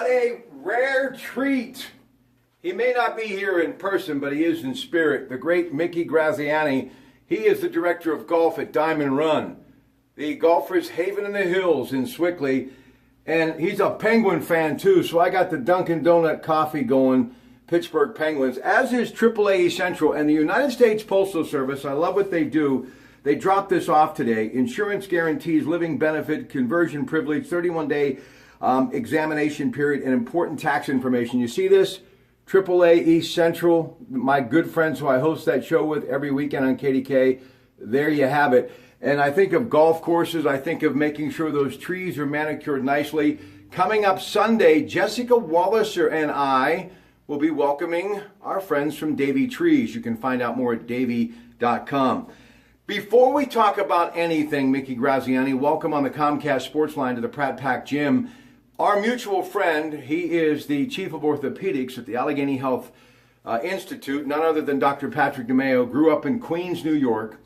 a rare treat. He may not be here in person, but he is in spirit. The great Mickey Graziani. He is the director of golf at Diamond Run, the golfer's haven in the hills in Swickley. And he's a Penguin fan too, so I got the Dunkin' Donut coffee going, Pittsburgh Penguins, as is AAA Central and the United States Postal Service. I love what they do. They dropped this off today. Insurance guarantees, living benefit, conversion privilege, 31-day examination period, and important tax information. You see this? AAA East Central, my good friends who I host that show with every weekend on KDK. There you have it. And I think of golf courses. I think of making sure those trees are manicured nicely. Coming up Sunday, Jessica Walliser and I will be welcoming our friends from Davey Trees. You can find out more at davey.com. Before we talk about anything, Mickey Graziani, welcome on the Comcast Sports Line to the Pratte Gym. Our mutual friend, he is the chief of orthopedics at the Allegheny Health Institute, none other than Dr. Patrick DeMeo, grew up in Queens, New York.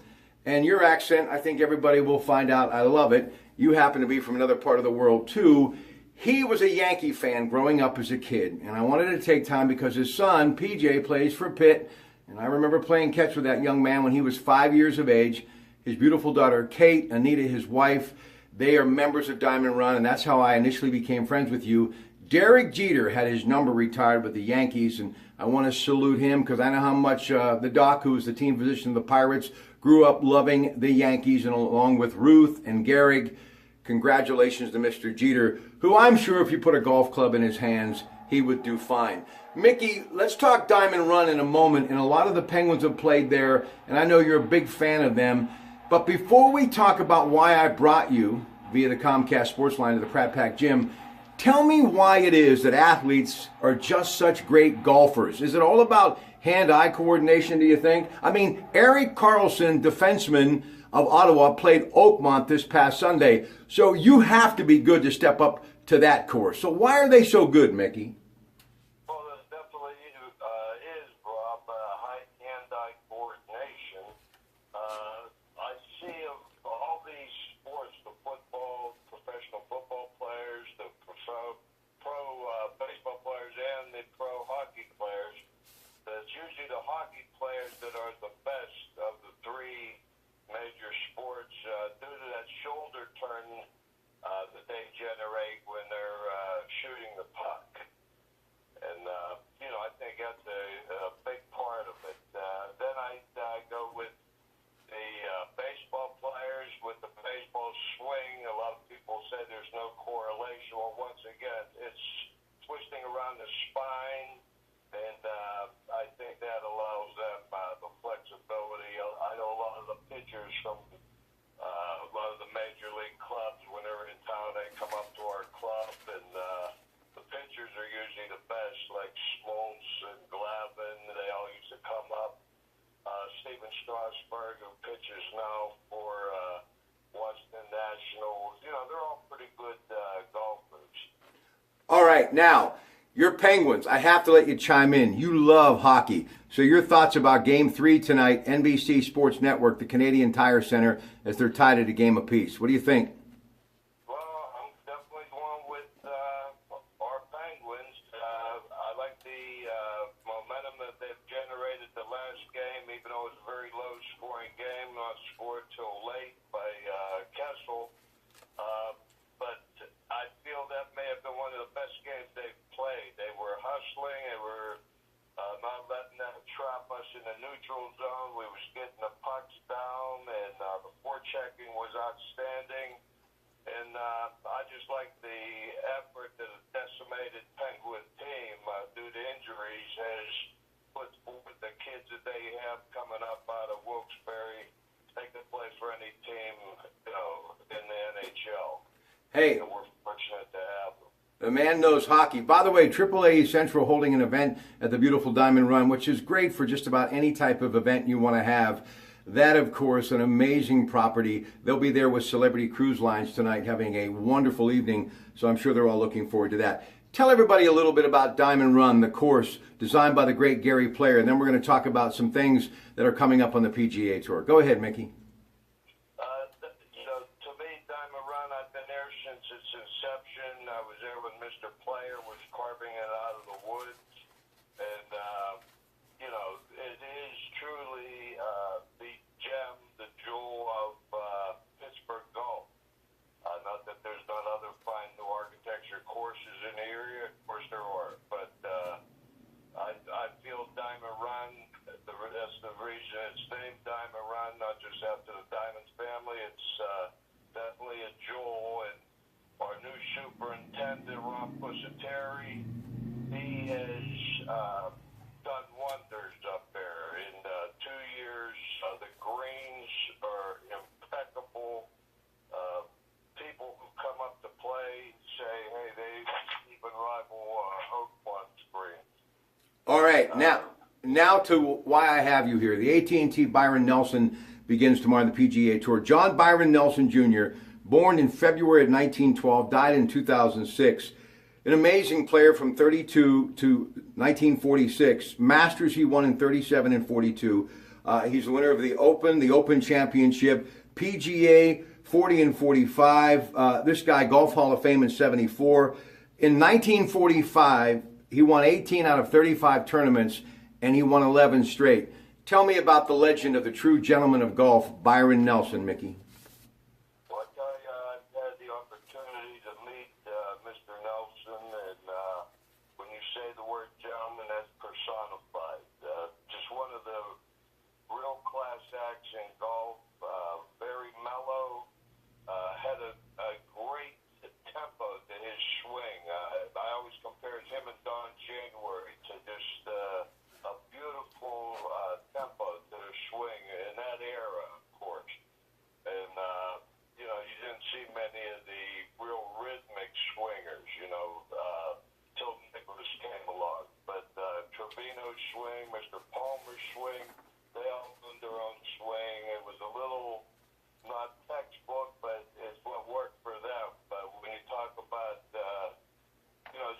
And your accent, I think everybody will find out, I love it. You happen to be from another part of the world too. He was a Yankee fan growing up as a kid. And I wanted to take time because his son, PJ, plays for Pitt. And I remember playing catch with that young man when he was 5 years of age. His beautiful daughter, Kate, Anita, his wife, they are members of Diamond Run, and that's how I initially became friends with you. Derek Jeter had his number retired with the Yankees, and I want to salute him because I know how much the doc, who is the team physician of the Pirates, grew up loving the Yankees, and along with Ruth and Gehrig, congratulations to Mr. Jeter, who I'm sure if you put a golf club in his hands, he would do fine. Mickey, let's talk Diamond Run in a moment, and a lot of the Penguins have played there, and I know you're a big fan of them. But before we talk about why I brought you via the Comcast Sports Line to the Pratte Gym, tell me why it is that athletes are just such great golfers. Is it all about hand-eye coordination, do you think? I mean, Erik Karlsson, defenseman of Ottawa, played Oakmont this past Sunday. So you have to be good to step up to that course. So why are they so good, Mickey? Well, there definitely is, Rob, high hand-eye coordination. I see of all these sports, the football, professional football players, the pro baseball players, and the pro hockey players, it's usually the hockey players that are the best of the three major sports due to that shoulder turn that they generate when they're shooting the puck. And, I think that's a big part of it. Then I go with the baseball players with the baseball swing. A lot of people say there's no correlation. Well, once again, it's twisting around the spine, and I think that allows them the flexibility. I know a lot of the pitchers from a lot of the major league clubs, when they're in town, they come up to our club, and the pitchers are usually the best, like Smoltz and Glavin. They all used to come up. Steven Strasburg, who pitches now for Washington Nationals. They're all pretty good golfers. All right, now, your Penguins, I have to let you chime in. You love hockey. So your thoughts about Game 3 tonight, NBC Sports Network, the Canadian Tire Center, as they're tied at a game apiece. What do you think? Well, I'm definitely going with our Penguins. I like the momentum that they've generated the last game, even though it was a very low-scoring game, not scored till late by Kessel. But I feel that may have been one of the best games they've played. They were hustling. They were not letting them trap us in the neutral zone. We was getting the pucks down, and the forechecking was outstanding. And I just like the effort that a decimated Penguin team, due to injuries, has put forward. The kids that they have coming up out of Wilkes-Barre, they can play for any team, in the NHL. Hey, And we're fortunate to have them. the man knows hockey. By the way, AAA Central holding an event at the beautiful Diamond Run, which is great for just about any type of event you want to have. That, of course, an amazing property. They'll be there with Celebrity Cruise Lines tonight having a wonderful evening, so I'm sure they're all looking forward to that. Tell everybody a little bit about Diamond Run, the course designed by the great Gary Player, and then we're going to talk about some things that are coming up on the PGA Tour. Go ahead, Mickey. To me, Diamond Run, I've been there since its inception. I was there when Mr. Mr. Player was carving it out of the woods. And, it is truly the gem, the jewel of Pittsburgh golf. Not that there's not other fine new architecture courses in the area. Of course there are. But I feel Diamond Run, that's the reason it's named Diamond Run, not just after the Diamonds family. It's definitely a jewel. And our new superintendent, Ron Pusateri, he has done wonders up there. In 2 years, the greens are impeccable. People who come up to play say, hey, they even rival Oak One's greens. All right, now to why I have you here. The AT&T Byron Nelson begins tomorrow on the PGA Tour. John Byron Nelson Jr., born in February of 1912, died in 2006. An amazing player from 32 to 1946. Masters he won in 37 and 42. He's the winner of the Open Championship, PGA 40 and 45. This guy, Golf Hall of Fame in 74. In 1945, he won 18 out of 35 tournaments, and he won 11 straight. Tell me about the legend of the true gentleman of golf, Byron Nelson, Mickey. Well, I tell you, I've had the opportunity to meet Mr. Nelson, and when you say the word gentleman, that's personified. Just one of the real class acts in golf, very mellow, had a great tempo to his swing. I always compared him and Don January to just a beautiful tempo to the swing in that era, of course. And, you didn't see many of the real rhythmic swingers, till Nicholas came along. But Trevino's swing, Mr. Palmer's swing, they all owned their own swing. It was a little not textbook, but it's what worked for them. But when you talk about,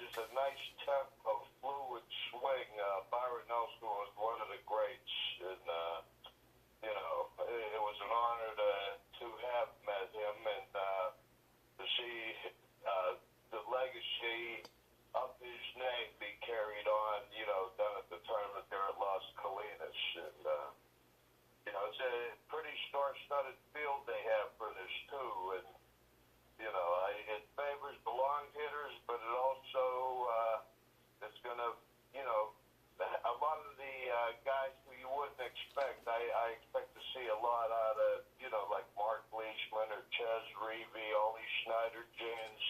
just a nice tempo, fluid swing, Byron Nelson was one of the greats. And, it was an honor to have met him and to see the legacy of his name be carried on, down at the tournament there at Las Colinas. And, it's a pretty star-studded field they have for this, too. And, it favors the long hitters, but it also it's going to, a lot of the guys who you wouldn't expect, I expect to see a lot out of, like Mark Leishman or Ches Reavie, Ollie Schneider, Jens.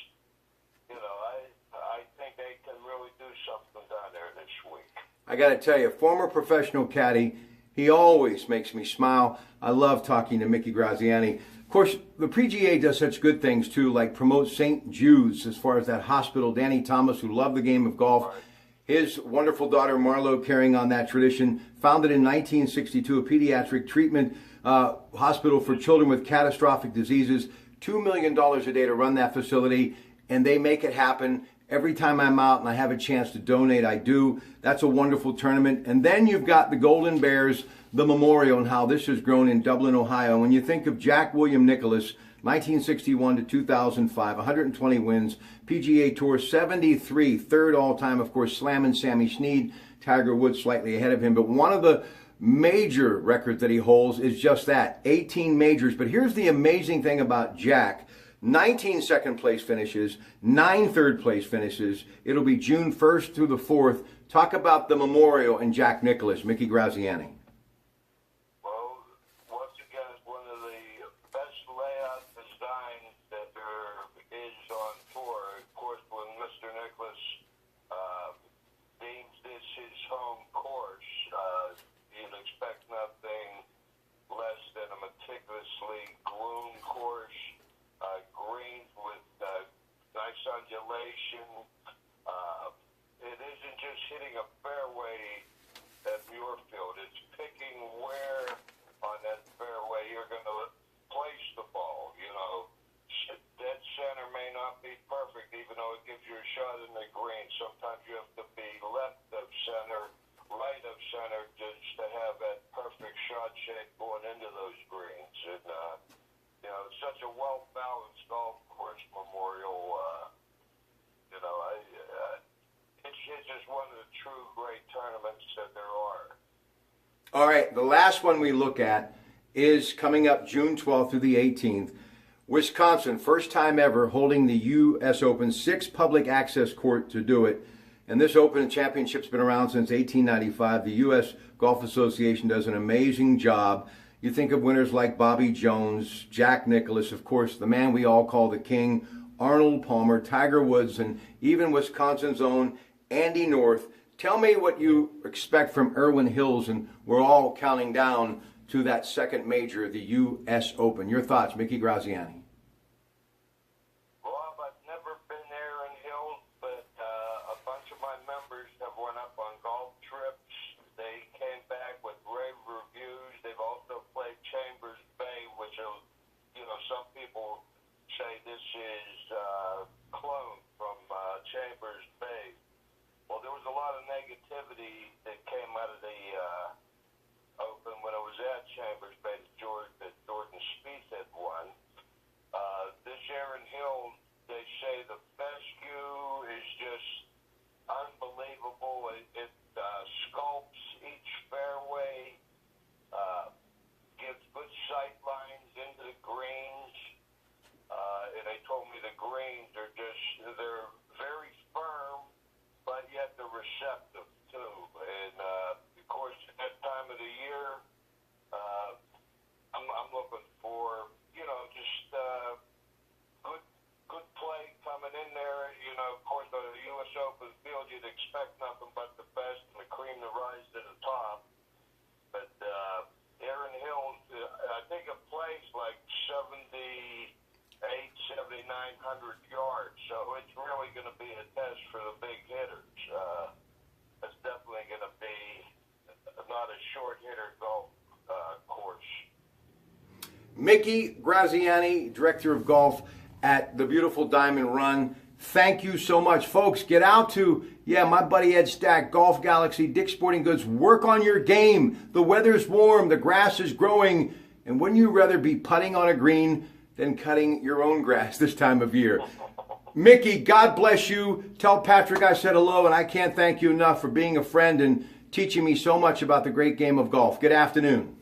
I think they can really do something down there this week. I got to tell you, former professional caddy, he always makes me smile. I love talking to Mickey Graziani. Of course, the PGA does such good things, too, like promote St. Jude's as far as that hospital. Danny Thomas, who loved the game of golf. Right. His wonderful daughter, Marlo, carrying on that tradition. Founded in 1962, a pediatric treatment hospital for children with catastrophic diseases. $2 million a day to run that facility, and they make it happen. Every time I'm out and I have a chance to donate, I do. That's a wonderful tournament. And then you've got the Golden Bears, the Memorial, and how this has grown in Dublin, Ohio. When you think of Jack William Nicklaus, 1961 to 2005, 120 wins, PGA Tour 73, third all-time, of course, slamming Sammy Snead, Tiger Woods slightly ahead of him. But one of the major records that he holds is just that, 18 majors. But here's the amazing thing about Jack. 19 second place finishes, 9 third place finishes. It'll be June 1st through the 4th. Talk about the Memorial and Jack Nicklaus, Mickey Graziani. Well, once again, it's one of the best layout designs that there is on tour. Of course, when Mr. Nicklaus deems this his home course, you'd expect nothing less than a meticulously groomed course. Greens with nice undulation. It isn't just hitting a fairway at Muirfield. It's picking where on that fairway you're going to place the ball. Dead center may not be perfect, even though it gives you a shot in the green. Sometimes you have to be left of center, right of center, just to have that perfect shot shape going into those greens. And it's such a well-balanced golf course, Memorial. tournaments that there are. All right, the last one we look at is coming up June 12th through the 18th. Wisconsin, first time ever holding the U.S. Open, 6 public access court to do it. And this Open Championship's been around since 1895. The U.S. Golf Association does an amazing job. You think of winners like Bobby Jones, Jack Nicklaus, of course, the man we all call the king, Arnold Palmer, Tiger Woods, and even Wisconsin's own Andy North. Tell me what you expect from Irwin Hills, and we're all counting down to that second major, the U.S. Open. Your thoughts, Mickey Graziani? Rob, I've never been there in Hills, but a bunch of my members have went up on golf trips. They came back with rave reviews. They've also played Chambers Bay, which, some people say this is clone from Chambers Bay. Well, there was a lot of negativity that came out of the Open when it was at Chambers Bay that Jordan Spieth had won. This Erin Hill, they say the fescue is just unbelievable. It sculpts each fairway, gives good sight lines into the greens, and they told me the greens are they're very firm, but yet they're receptive too. And of course, at that time of the year, I'm looking for just good play coming in there. Of course, the U.S. Open field, you'd expect nothing but the best and the cream to rise to the top. But Erin Hills, I think it plays like 7,900 yards, so it's really going to be a test for the big hitters. It's definitely going to be not a short hitter golf course. Mickey Graziani, Director of Golf at the beautiful Diamond Run. Thank you so much. Folks, get out to, my buddy Ed Stack, Golf Galaxy, Dick's Sporting Goods. Work on your game. The weather's warm. The grass is growing. And wouldn't you rather be putting on a green than cutting your own grass this time of year? Mickey, God bless you. Tell Patrick I said hello, and I can't thank you enough for being a friend and teaching me so much about the great game of golf. Good afternoon.